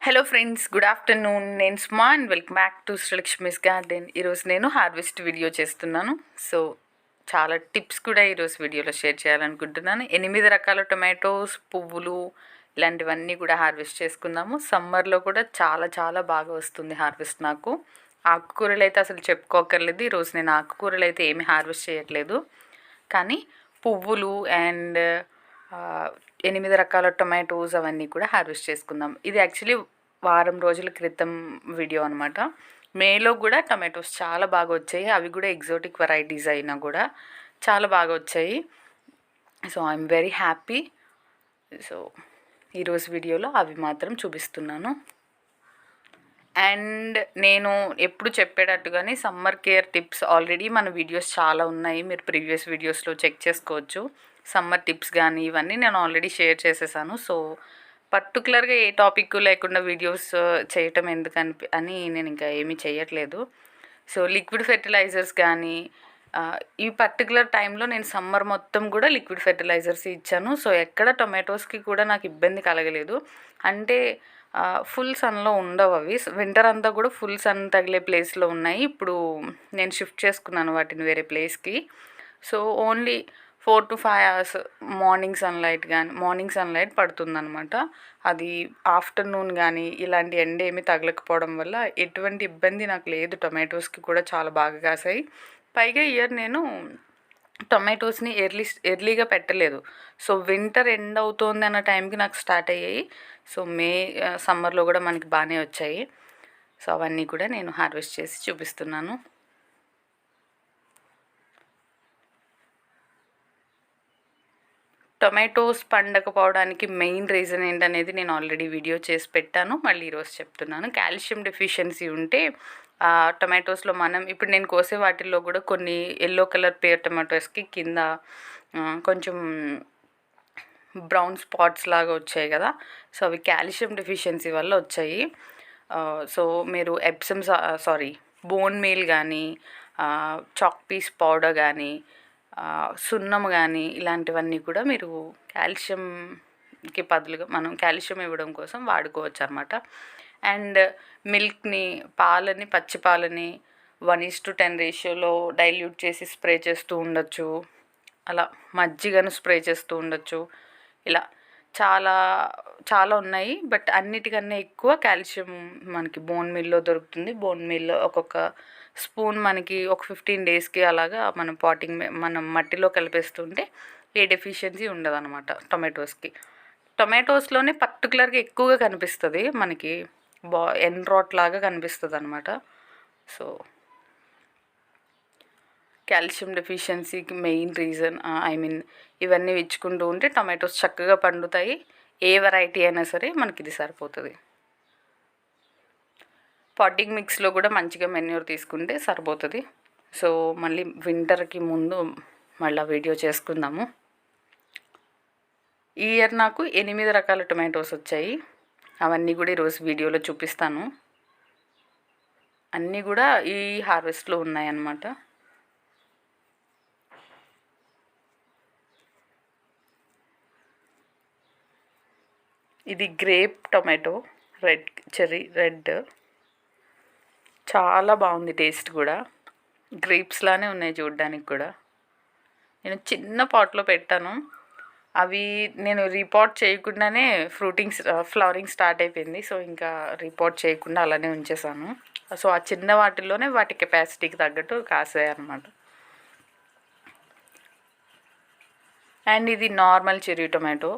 Hello friends, good afternoon. నేను Suma and welcome back to Srilakshmi's garden. ఈరోజు నేను హార్వెస్ట్ వీడియో చేస్తున్నాను. సో చాలా టిప్స్ కూడా ఈరోజు వీడియోలో షేర్ చేయాలనుకుంటున్నాను. 8 రకాల టొమాటోస్, పువ్వులు ఇలాంటివన్నీ కూడా హార్వెస్ట్ చేసుకుందాము. సమ్మర్లో కూడా చాలా చాలా బాగా వస్తుంది హార్వెస్ట్ నాకు. ఆకుకూరలు అయితే అసలు చెప్పుకోకర్లేదు. ఈరోజు నేను ఆకుకూరలు అయితే ఏమీ హార్వెస్ట్ చేయట్లేదు, కానీ పువ్వులు అండ్ 8 రకాల టొమాటోస్ అవన్నీ కూడా హార్వెస్ట్ చేసుకుందాం. ఇది యాక్చువల్లీ వారం రోజుల క్రితం వీడియో అనమాట. మేలో కూడా టొమాటోస్ చాలా బాగా వచ్చాయి. అవి కూడా ఎగ్జోటిక్ వెరైటీస్ అయినా కూడా చాలా బాగా వచ్చాయి. So I'm very happy. So ఈరోజు వీడియోలో అవి మాత్రం చూపిస్తున్నాను. అండ్ నేను ఎప్పుడు చెప్పేటట్టుగానే సమ్మర్ కేర్ టిప్స్ ఆల్రెడీ మన వీడియోస్ చాలా ఉన్నాయి. మీరు ప్రీవియస్ వీడియోస్లో చెక్ చేసుకోవచ్చు. సమ్మర్ టిప్స్ కానీ ఇవన్నీ నేను ఆల్రెడీ షేర్ చేసేసాను. సో పర్టికులర్గా ఏ టాపిక్ లేకుండా వీడియోస్ చేయటం అని నేను ఇంకా ఏమీ చేయట్లేదు. సో లిక్విడ్ ఫెర్టిలైజర్స్ కానీ ఈ పర్టికులర్ టైంలో నేను సమ్మర్ మొత్తం కూడా లిక్విడ్ ఫెర్టిలైజర్స్ ఇచ్చాను. సో ఎక్కడ టొమాటోస్కి కూడా నాకు ఇబ్బంది కలగలేదు. అంటే ఫుల్ సన్లో ఉండవు అవి. వింటర్ అంతా కూడా ఫుల్ సన్ తగిలే ప్లేస్లో ఉన్నాయి. ఇప్పుడు నేను షిఫ్ట్ చేసుకున్నాను వాటిని వేరే ప్లేస్కి. So only 4 to 5 hours morning sunlight పడుతుందన్నమాట. అది ఆఫ్టర్నూన్ కానీ ఇలాంటి ఎండ ఏమీ తగలకపోవడం వల్ల ఎటువంటి ఇబ్బంది నాకు లేదు. టొమాటోస్కి కూడా చాలా బాగా కాసాయి. పైగా ఇయర్ నేను టొమాటోస్ని ఎర్లీగా పెట్టలేదు. సో వింటర్ ఎండ్ అవుతోంది అన్న టైంకి నాకు స్టార్ట్ అయ్యాయి. సో సమ్మర్లో కూడా మనకి బాగానే వచ్చాయి. సో అవన్నీ కూడా నేను హార్వెస్ట్ చేసి చూపిస్తున్నాను. టొమాటోస్ పండకపోవడానికి మెయిన్ రీజన్ ఏంటనేది నేను ఆల్రెడీ వీడియో చేసి పెట్టాను. మళ్ళీ ఈరోజు చెప్తున్నాను. కాల్షియం డెఫిషియన్సీ ఉంటే టొమాటోస్లో ఇప్పుడు నేను కోసే వాటిల్లో కూడా కొన్ని ఎల్లో కలర్ పేర్ టొమాటోస్కి కింద కొంచెం బ్రౌన్ స్పాట్స్ లాగా వచ్చాయి కదా. సో అవి కాల్షియం డెఫిషియన్సీ వల్ల వచ్చాయి. సో మీరు బోన్ మీల్ కానీ చాక్ పీస్ పౌడర్ కానీ సున్నం కానీ ఇలాంటివన్నీ కూడా మీరు కాల్షియంకి బదులుగా మనం కాల్షియం ఇవ్వడం కోసం వాడుకోవచ్చు అనమాట. అండ్ మిల్క్ని పచ్చి పాలని 1:10 రేషియోలో డైల్యూట్ చేసి స్ప్రే చేస్తూ ఉండొచ్చు. అలా మజ్జిగను స్ప్రే చేస్తూ ఉండొచ్చు. ఇలా చాలా చాలా ఉన్నాయి. బట్ అన్నిటికన్నా ఎక్కువ కాల్షియం మనకి బోన్ మీల్లో దొరుకుతుంది. బోన్ మీల్లో ఒక్కొక్క స్పూన్ మనకి ఒక 15 డేస్కి అలాగా మనం మట్టిలో కలిపేస్తుంటే ఏ డెఫిషియన్సీ ఉండదు అనమాట టొమాటోస్కి. టొమాటోస్లోనే పర్టికులర్గా ఎక్కువగా కనిపిస్తుంది మనకి ఎన్రాట్ లాగా కనిపిస్తుంది అనమాట. సో కాల్షియం డెఫిషియన్సీకి మెయిన్ రీజన్ ఇవన్నీ ఇచ్చుకుంటూ ఉంటే టొమాటోస్ చక్కగా పండుతాయి. ఏ వెరైటీ అయినా సరే మనకి ఇది సరిపోతుంది. పాటింగ్ మిక్స్లో కూడా మంచిగా మెన్యూర్ తీసుకుంటే సరిపోతుంది. సో మళ్ళీ వింటర్కి ముందు మళ్ళీ వీడియో చేసుకుందాము. ఈ ఇయర్ నాకు 8 రకాల టొమాటోస్ వచ్చాయి. అవన్నీ కూడా ఈరోజు వీడియోలో చూపిస్తాను. అన్నీ కూడా ఈ హార్వెస్ట్లో ఉన్నాయన్నమాట. ఇది గ్రేప్ టొమాటో, రెడ్ చాలా బాగుంది. టేస్ట్ కూడా గ్రేప్స్ లానే ఉన్నాయి చూడడానికి కూడా. నేను చిన్న పాట్లో పెట్టాను. అవి నేను రీపాట్ చేయకుండానే ఫ్లవరింగ్ స్టార్ట్ అయిపోయింది. సో ఇంకా రీపాట్ చేయకుండా అలానే ఉంచేసాను. సో ఆ చిన్న వాటిల్లోనే వాటి కెపాసిటీకి తగ్గట్టు కాసాయి అన్నమాట. అండ్ ఇది నార్మల్ చెర్రీ టొమాటో.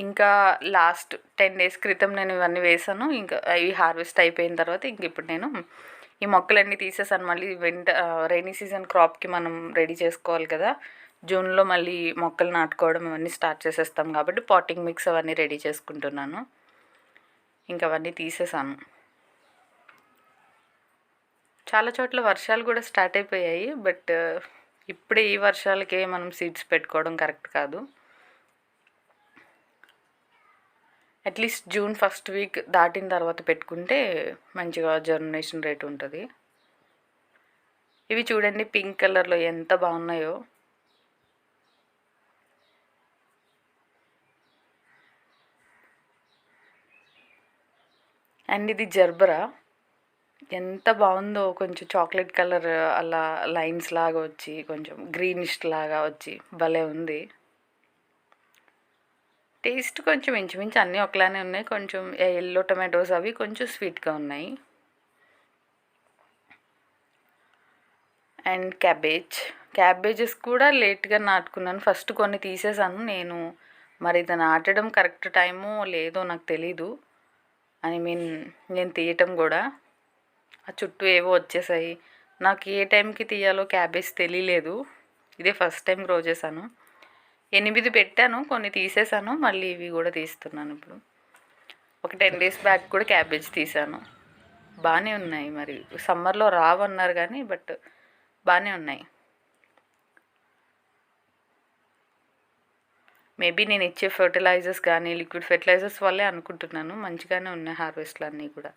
ఇంకా లాస్ట్ 10 days క్రితం నేను ఇవన్నీ వేసాను. ఇంకా ఇవి హార్వెస్ట్ అయిపోయిన తర్వాత ఇప్పుడు నేను ఈ మొక్కలన్నీ తీసేసాను. మళ్ళీ రైనీ సీజన్ క్రాప్కి మనం రెడీ చేసుకోవాలి కదా. జూన్లో మళ్ళీ మొక్కలు నాటుకోవడం అవన్నీ స్టార్ట్ చేసేస్తాం కాబట్టి పాటింగ్ మిక్స్ అవన్నీ రెడీ చేసుకుంటున్నాను. ఇంకా అవన్నీ తీసేసాను. చాలా చోట్ల వర్షాలు కూడా స్టార్ట్ అయిపోయాయి. బట్ ఇప్పుడే ఈ వర్షాలకే మనం సీడ్స్ పెట్టుకోవడం కరెక్ట్ కాదు. అట్లీస్ట్ జూన్ 1st వీక్ దాటిన తర్వాత పెట్టుకుంటే మంచిగా జర్మినేషన్ రేట్ ఉంటుంది. ఇవి చూడండి పింక్ కలర్లో ఎంత బాగున్నాయో. అండ్ ఇది జర్బరా, ఎంత బాగుందో, కొంచెం చాక్లెట్ కలర్ అలా లైన్స్ లాగా వచ్చి కొంచెం గ్రీనిష్ లాగా వచ్చి భలే ఉంది. టేస్ట్ కొంచెం ఇంచుమించు అన్నీ ఒకలానే ఉన్నాయి. కొంచెం ఎల్లో టొమాటోస్ అవి కొంచెం స్వీట్గా ఉన్నాయి. అండ్ క్యాబేజెస్ కూడా లేట్గా నాటుకున్నాను. ఫస్ట్ కొన్ని తీసేసాను నేను. మరి ఇది నాటడం కరెక్ట్ టైమో లేదో నాకు తెలీదు. నేను తీయటం కూడా ఆ చుట్టూ ఏవో వచ్చేసాయి. నాకు ఏ టైంకి తీయాలో క్యాబేజ్ తెలియలేదు. ఇదే ఫస్ట్ టైం గ్రో చేశాను. 8 పెట్టాను, కొన్ని తీసేసాను, మళ్ళీ ఇవి కూడా తీస్తున్నాను ఇప్పుడు. ఒక 10 days బ్యాక్ కూడా క్యాబేజ్ తీసాను. బాగానే ఉన్నాయి. మరి సమ్మర్లో రావన్నారు కానీ బట్ బాగానే ఉన్నాయి. మేబీ నేను ఇచ్చే ఫర్టిలైజర్స్ కానీ లిక్విడ్ ఫెర్టిలైజర్స్ వల్లే అనుకుంటున్నాను. మంచిగానే ఉన్నాయి హార్వెస్ట్లు అన్నీ కూడా.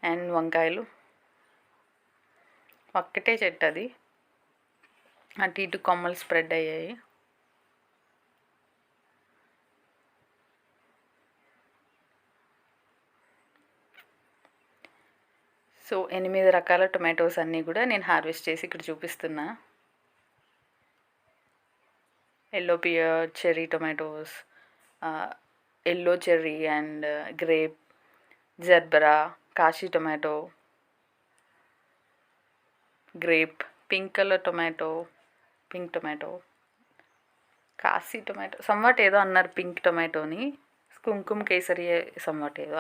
అండ్ వంకాయలు ఒక్కటే చెట్టు, అది అటు ఇటు కొమ్మలు స్ప్రెడ్ అయ్యాయి. సో 8 రకాల టొమాటోస్ అన్నీ కూడా నేను హార్వెస్ట్ చేసి ఇక్కడ చూపిస్తున్నా. Yellow pear, cherry tomatoes, yellow cherry and grape, gerbera, Kashi tomato, grape, pink colour tomato, pink tomato, Kashi tomato, somewhat ఏదో అన్నారు పింక్ టొమాటోని, కుంకుమ కేసరి సమ్వాట్ ఏదో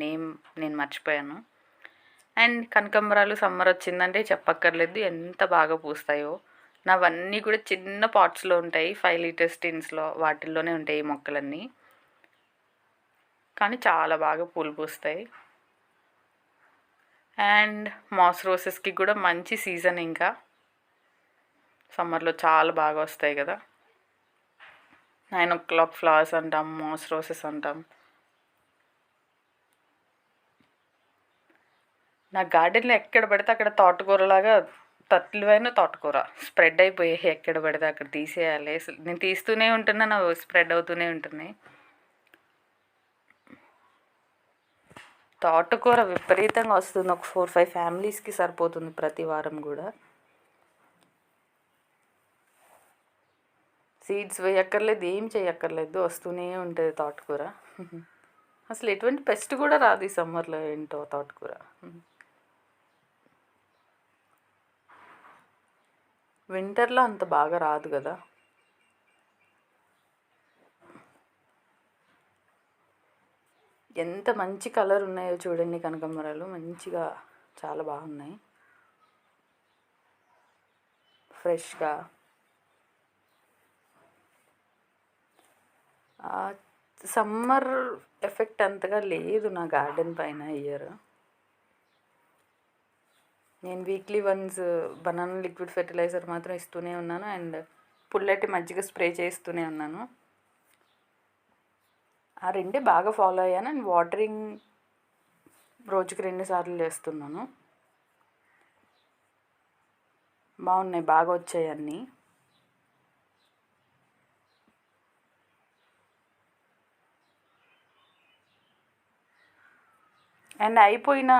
నేమ్ నేను మర్చిపోయాను. అండ్ కనకాంబరాలు సమ్మర్ వచ్చిందంటే చెప్పక్కర్లేదు, ఎంత బాగా పూస్తాయో. నావన్నీ కూడా చిన్న పాట్స్లో ఉంటాయి, 5 liters టిన్స్లో, వాటిల్లోనే ఉంటాయి ఈ మొక్కలన్నీ. కానీ చాలా బాగా పూలు పూస్తాయి. అండ్ మాస్ రోసెస్కి కూడా మంచి సీజన్. ఇంకా సమ్మర్లో చాలా బాగా వస్తాయి కదా. 9 o'clock ఫ్లవర్స్ అంటాం, మాస్ రోసెస్ అంటాం. నా గార్డెన్లో ఎక్కడ పడితే అక్కడ తోటకూరలాగా తట్లువైన తోటకూర స్ప్రెడ్ అయిపోయాయి. ఎక్కడ పడితే అక్కడ తీసేయాలి. అసలు నేను తీస్తూనే ఉంటున్నాను, అవి స్ప్రెడ్ అవుతూనే ఉంటున్నాయి. తోటకూర విపరీతంగా వస్తుంది. ఒక 4-5 ఫ్యామిలీస్కి సరిపోతుంది ప్రతి వారం కూడా. సీడ్స్ వేయక్కర్లేదు, ఏం చేయక్కర్లేదు, వస్తూనే ఉంటుంది తోటకూర. అసలు ఎటువంటి పెస్ట్ కూడా రాదు ఈ సమ్మర్లో, ఏంటో తోటకూర. వింటర్లో అంత బాగా రాదు కదా. ఎంత మంచి కలర్ ఉన్నాయో చూడండి కనకాంబరాలు, మంచిగా చాలా బాగున్నాయి, ఫ్రెష్గా. సమ్మర్ ఎఫెక్ట్ అంతగా లేదు నా గార్డెన్ పైన ఇయర్. నేను weekly once banana liquid fertiliser మాత్రం ఇస్తూనే ఉన్నాను. అండ్ పుల్లటి మజ్జిగ స్ప్రే చేస్తూనే ఉన్నాను. ఆ రెండే బాగా ఫాలో అయ్యాను. అండ్ వాటరింగ్ రోజుకి 2 సార్లు చేస్తున్నాను. బాగున్నాయి, బాగా వచ్చాయి అన్నీ. అండ్ అయిపోయిన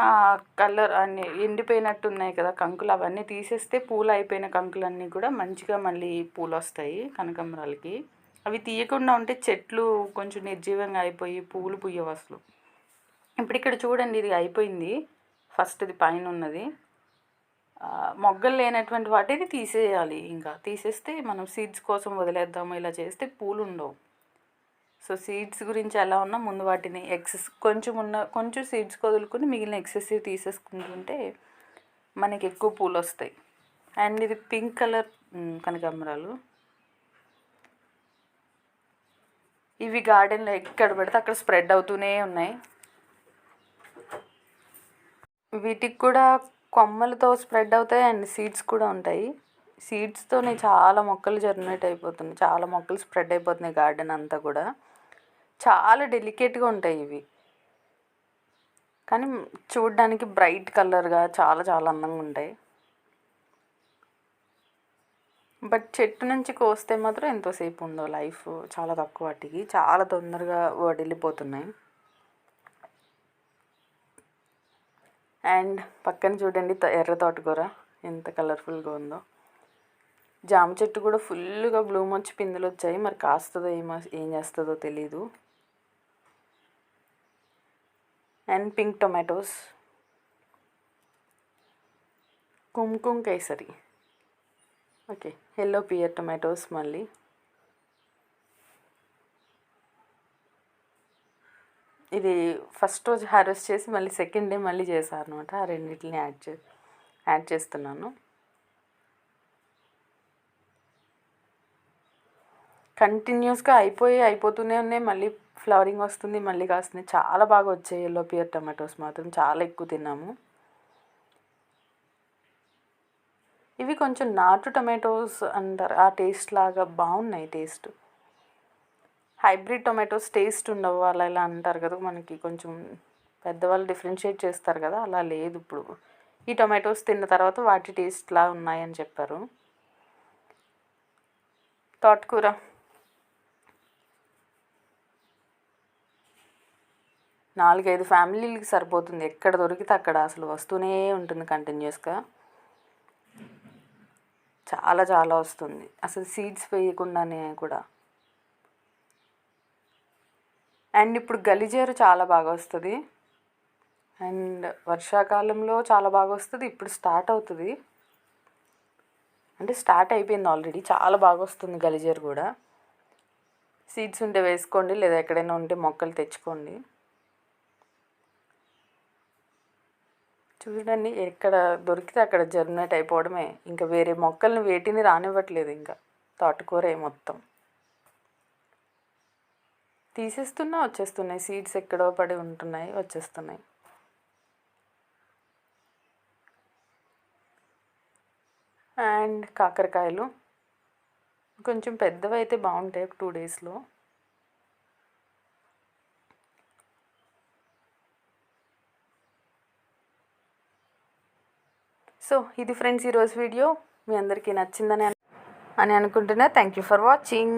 కలర్ అన్నీ ఎండిపోయినట్టు ఉన్నాయి కదా కంకులు, అవన్నీ తీసేస్తే పూలు అయిపోయిన కంకులన్నీ కూడా మంచిగా మళ్ళీ పూలు వస్తాయి కనకాంబరాలకి. అవి తీయకుండా ఉంటే చెట్లు కొంచెం నిర్జీవంగా అయిపోయి పూలు పుయ్యవు అసలు. ఇప్పుడు ఇక్కడ చూడండి, ఇది అయిపోయింది, ఫస్ట్ది పైన ఉన్నది. మొగ్గలు లేనటువంటి వాటిని తీసేయాలి. ఇంకా తీసేస్తే మనం సీడ్స్ కోసం వదిలేద్దాము, ఇలా చేస్తే పూలు ఉండవు. సో సీడ్స్ గురించి ఎలా ఉన్నా ముందు వాటిని కొంచెం సీడ్స్ వదులుకొని మిగిలిన ఎక్సెసివ్ తీసేసుకుంటుంటే మనకి ఎక్కువ పూలు వస్తాయి. అండ్ ఇది పింక్ కలర్ కనకాంబరాలు. ఇవి గార్డెన్లో ఎక్కడ పడితే అక్కడ స్ప్రెడ్ అవుతూనే ఉన్నాయి. వీటికి కూడా కొమ్మలతో స్ప్రెడ్ అవుతాయి అండ్ సీడ్స్ కూడా ఉంటాయి. సీడ్స్తోనే చాలా మొక్కలు జర్మినేట్ అయిపోతున్నాయి, చాలా మొక్కలు స్ప్రెడ్ అయిపోతున్నాయి గార్డెన్ అంతా కూడా. చాలా డెలికేట్గా ఉంటాయి ఇవి, కానీ చూడడానికి బ్రైట్ కలర్గా చాలా చాలా అందంగా ఉంటాయి. బట్ చెట్టు నుంచి కోస్తే మాత్రం ఎంతోసేపు ఉందో లైఫ్, చాలా తక్కువ వాటికి, చాలా తొందరగా వడిలిపోతున్నాయి. అండ్ పక్కన చూడండి ఎర్ర తోటకూర ఎంత కలర్ఫుల్గా ఉందో. జామ చెట్టు కూడా ఫుల్గా బ్లూమ్ వచ్చి పిందులు వచ్చాయి, మరి కాస్తుందో ఏం చేస్తుందో తెలీదు. అండ్ పింక్ టొమాటోస్, కుంకుమ కేసరి, ఓకే, ఎల్లో పియర్ టొమాటోస్. మళ్ళీ ఇది ఫస్ట్ రోజు హార్వెస్ట్ చేసి మళ్ళీ సెకండ్ డే మళ్ళీ చేశారు అనమాట. ఆ రెండింటిని యాడ్ చేస్తున్నాను. కంటిన్యూస్గా అయిపోతూనే ఉన్నాయి, మళ్ళీ ఫ్లవరింగ్ వస్తుంది, మళ్ళీ కాస్తుంది. చాలా బాగా వచ్చాయి ఎల్లో పియర్ టమాటోస్ మాత్రం, చాలా ఎక్కువ తిన్నాము. ఇవి కొంచెం నాటు టమాటోస్ అంటారు, ఆ టేస్ట్ లాగా బాగున్నాయి. టేస్ట్ హైబ్రిడ్ టొమాటోస్ టేస్ట్ ఉండవు అలా ఇలా అంటారు కదా, మనకి కొంచెం పెద్దవాళ్ళు డిఫరెన్షియేట్ చేస్తారు కదా, అలా లేదు. ఇప్పుడు ఈ టొమాటోస్ తిన్న తర్వాత వాటి టేస్ట్లా ఉన్నాయని చెప్పారు. తోటకూర, 4-5 ఫ్యామిలీలకి సరిపోతుంది, ఎక్కడ దొరికితే అక్కడ అసలు వస్తూనే ఉంటుంది కంటిన్యూస్గా. చాలా చాలా వస్తుంది అసలు సీడ్స్ వేయకుండానే కూడా. అండ్ ఇప్పుడు గలిజేరు చాలా బాగా వస్తుంది, అండ్ వర్షాకాలంలో చాలా బాగా వస్తుంది. ఇప్పుడు స్టార్ట్ అవుతుంది, అంటే స్టార్ట్ అయిపోయింది ఆల్రెడీ, చాలా బాగా వస్తుంది గలిజేరు కూడా. సీడ్స్ ఉంటే వేసుకోండి, లేదా ఎక్కడైనా ఉంటే మొక్కలు తెచ్చుకోండి. చూడండి ఎక్కడ దొరికితే అక్కడ జర్మినేట్ అయిపోవడమే, ఇంకా వేరే మొక్కల్ని వేటిని రానివ్వట్లేదు. ఇంకా తోటకూరే మొత్తం తీసేస్తున్నా వచ్చేస్తున్నాయి, సీడ్స్ ఎక్కడో పడి ఉంటున్నాయి వచ్చేస్తున్నాయి. అండ్ కాకరకాయలు కొంచెం పెద్దవి అయితే బాగుంటాయి 2 డేస్లో. సో ఇది ఫ్రెండ్స్ ఈరోజు వీడియో, మీ అందరికీ నచ్చిందని అనుకుంటున్నా. Thank you for watching.